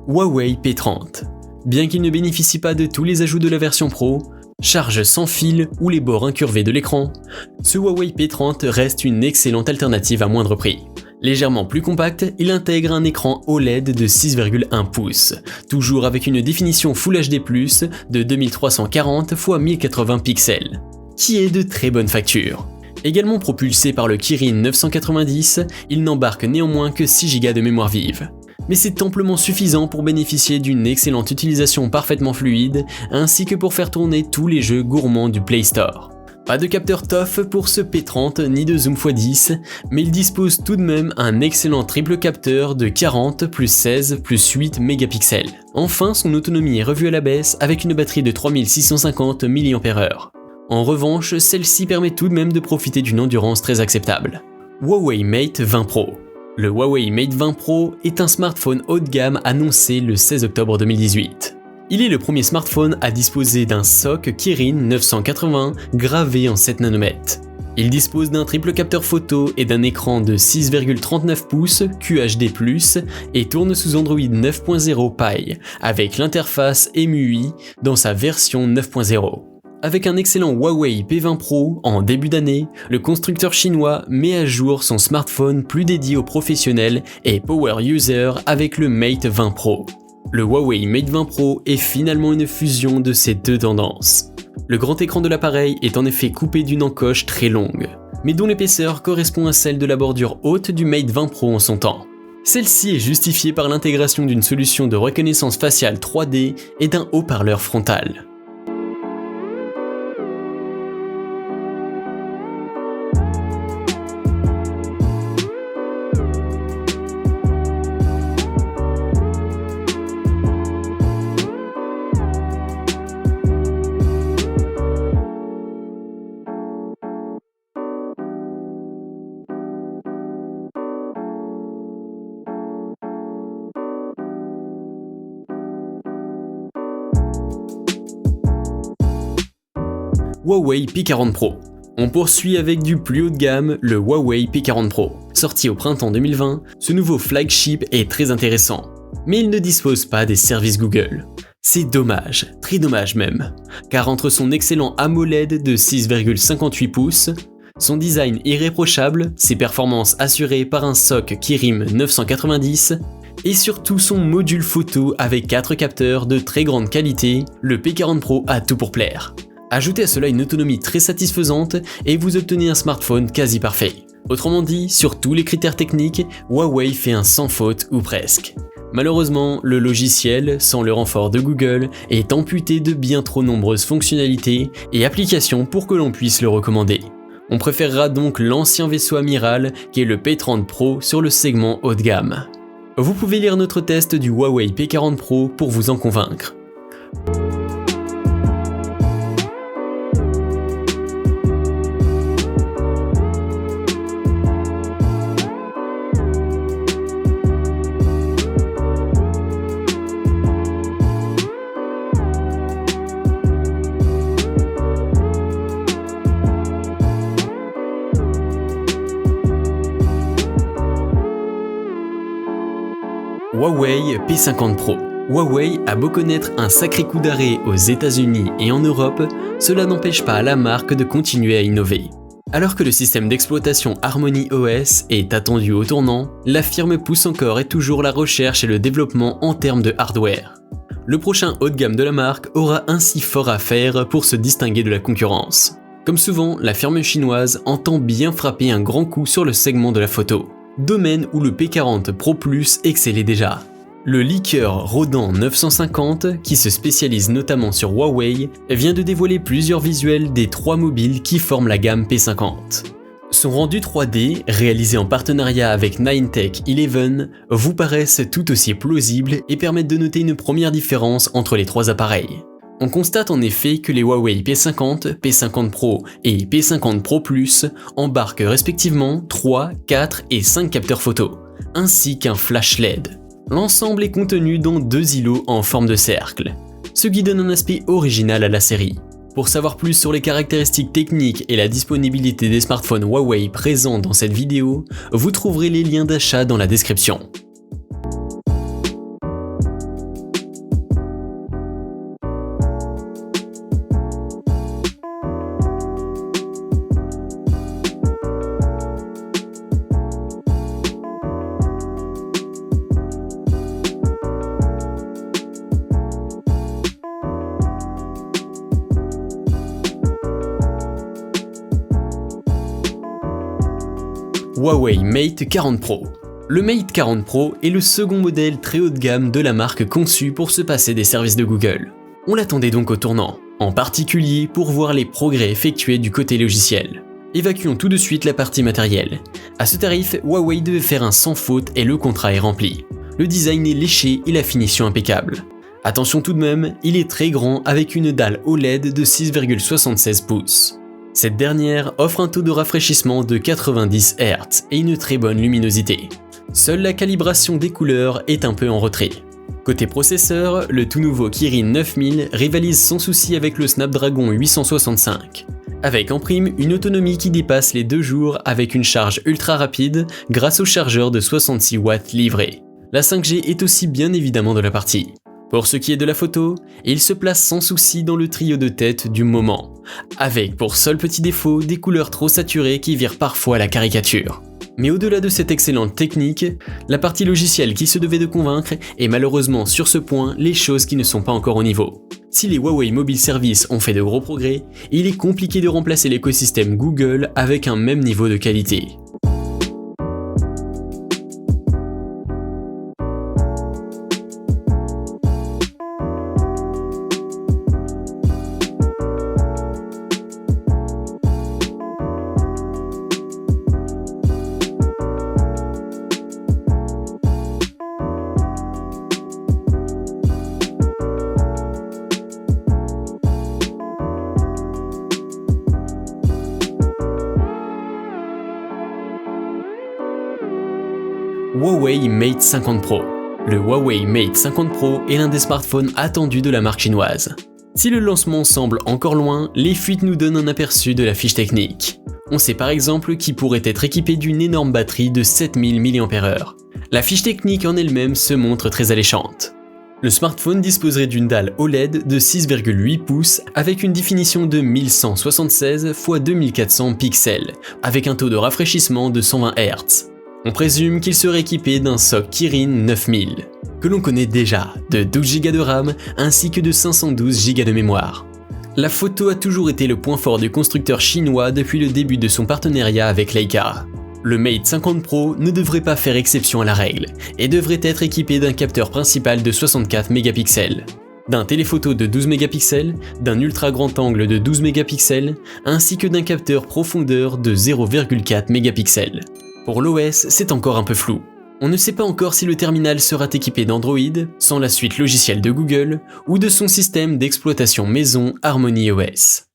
Huawei P30. Bien qu'il ne bénéficie pas de tous les ajouts de la version Pro, charge sans fil ou les bords incurvés de l'écran, ce Huawei P30 reste une excellente alternative à moindre prix. Légèrement plus compact, il intègre un écran OLED de 6,1 pouces, toujours avec une définition Full HD+, de 2340 x 1080 pixels, qui est de très bonne facture. Également propulsé par le Kirin 990, il n'embarque néanmoins que 6 Go de mémoire vive. Mais c'est amplement suffisant pour bénéficier d'une excellente utilisation parfaitement fluide, ainsi que pour faire tourner tous les jeux gourmands du Play Store. Pas de capteur TOF pour ce P30 ni de zoom x10, mais il dispose tout de même un excellent triple capteur de 40 plus 16 plus 8 mégapixels. Enfin, son autonomie est revue à la baisse avec une batterie de 3650 mAh. En revanche, celle-ci permet tout de même de profiter d'une endurance très acceptable. Huawei Mate 20 Pro. Le Huawei Mate 20 Pro est un smartphone haut de gamme annoncé le 16 octobre 2018. Il est le premier smartphone à disposer d'un SoC Kirin 980 gravé en 7 nanomètres. Il dispose d'un triple capteur photo et d'un écran de 6,39 pouces QHD+, et tourne sous Android 9.0 Pie, avec l'interface MUI dans sa version 9.0. Avec un excellent Huawei P20 Pro en début d'année, le constructeur chinois met à jour son smartphone plus dédié aux professionnels et power users avec le Mate 20 Pro. Le Huawei Mate 20 Pro est finalement une fusion de ces deux tendances. Le grand écran de l'appareil est en effet coupé d'une encoche très longue, mais dont l'épaisseur correspond à celle de la bordure haute du Mate 20 Pro en son temps. Celle-ci est justifiée par l'intégration d'une solution de reconnaissance faciale 3D et d'un haut-parleur frontal. Huawei P40 Pro. On poursuit avec du plus haut de gamme, le Huawei P40 Pro. Sorti au printemps 2020, ce nouveau flagship est très intéressant, mais il ne dispose pas des services Google. C'est dommage, très dommage même, car entre son excellent AMOLED de 6,58 pouces, son design irréprochable, ses performances assurées par un SoC Kirin 990, et surtout son module photo avec 4 capteurs de très grande qualité, le P40 Pro a tout pour plaire. Ajoutez à cela une autonomie très satisfaisante et vous obtenez un smartphone quasi parfait. Autrement dit, sur tous les critères techniques, Huawei fait un sans faute ou presque. Malheureusement, le logiciel, sans le renfort de Google, est amputé de bien trop nombreuses fonctionnalités et applications pour que l'on puisse le recommander. On préférera donc l'ancien vaisseau amiral qui est le P30 Pro sur le segment haut de gamme. Vous pouvez lire notre test du Huawei P40 Pro pour vous en convaincre. Huawei P50 Pro. Huawei a beau connaître un sacré coup d'arrêt aux États-Unis et en Europe, cela n'empêche pas la marque de continuer à innover. Alors que le système d'exploitation Harmony OS est attendu au tournant, la firme pousse encore et toujours la recherche et le développement en termes de hardware. Le prochain haut de gamme de la marque aura ainsi fort à faire pour se distinguer de la concurrence. Comme souvent, la firme chinoise entend bien frapper un grand coup sur le segment de la photo, domaine où le P40 Pro Plus excellait déjà. Le leaker Rodan 950, qui se spécialise notamment sur Huawei, vient de dévoiler plusieurs visuels des 3 mobiles qui forment la gamme P50. Son rendu 3D, réalisé en partenariat avec Ninetech 11, vous paraissent tout aussi plausibles et permettent de noter une première différence entre les 3 appareils. On constate en effet que les Huawei P50, P50 Pro et P50 Pro Plus embarquent respectivement 3, 4 et 5 capteurs photo, ainsi qu'un flash LED. L'ensemble est contenu dans 2 îlots en forme de cercle, ce qui donne un aspect original à la série. Pour savoir plus sur les caractéristiques techniques et la disponibilité des smartphones Huawei présents dans cette vidéo, vous trouverez les liens d'achat dans la description. Huawei Mate 40 Pro. Le Mate 40 Pro est le second modèle très haut de gamme de la marque conçu pour se passer des services de Google. On l'attendait donc au tournant, en particulier pour voir les progrès effectués du côté logiciel. Évacuons tout de suite la partie matérielle. À ce tarif, Huawei devait faire un sans faute et le contrat est rempli. Le design est léché et la finition impeccable. Attention tout de même, il est très grand avec une dalle OLED de 6,76 pouces. Cette dernière offre un taux de rafraîchissement de 90 Hz et une très bonne luminosité. Seule la calibration des couleurs est un peu en retrait. Côté processeur, le tout nouveau Kirin 9000 rivalise sans souci avec le Snapdragon 865. Avec en prime une autonomie qui dépasse les 2 jours avec une charge ultra rapide grâce au chargeur de 66 watts livré. La 5G est aussi bien évidemment de la partie. Pour ce qui est de la photo, il se place sans souci dans le trio de tête du moment, avec pour seul petit défaut des couleurs trop saturées qui virent parfois à la caricature. Mais au-delà de cette excellente technique, la partie logicielle qui se devait de convaincre est malheureusement sur ce point les choses qui ne sont pas encore au niveau. Si les Huawei Mobile Services ont fait de gros progrès, il est compliqué de remplacer l'écosystème Google avec un même niveau de qualité. Huawei Mate 50 Pro. Le Huawei Mate 50 Pro est l'un des smartphones attendus de la marque chinoise. Si le lancement semble encore loin, les fuites nous donnent un aperçu de la fiche technique. On sait par exemple qu'il pourrait être équipé d'une énorme batterie de 7000 mAh. La fiche technique en elle-même se montre très alléchante. Le smartphone disposerait d'une dalle OLED de 6,8 pouces avec une définition de 1176 x 2400 pixels, avec un taux de rafraîchissement de 120 Hz. On présume qu'il serait équipé d'un SoC Kirin 9000, que l'on connaît déjà, de 12 Go de RAM ainsi que de 512 Go de mémoire. La photo a toujours été le point fort du constructeur chinois depuis le début de son partenariat avec Leica. Le Mate 50 Pro ne devrait pas faire exception à la règle, et devrait être équipé d'un capteur principal de 64 mégapixels, d'un téléphoto de 12 mégapixels, d'un ultra grand angle de 12 mégapixels, ainsi que d'un capteur profondeur de 0,4 mégapixels. Pour l'OS, c'est encore un peu flou. On ne sait pas encore si le terminal sera équipé d'Android, sans la suite logicielle de Google, ou de son système d'exploitation maison HarmonyOS.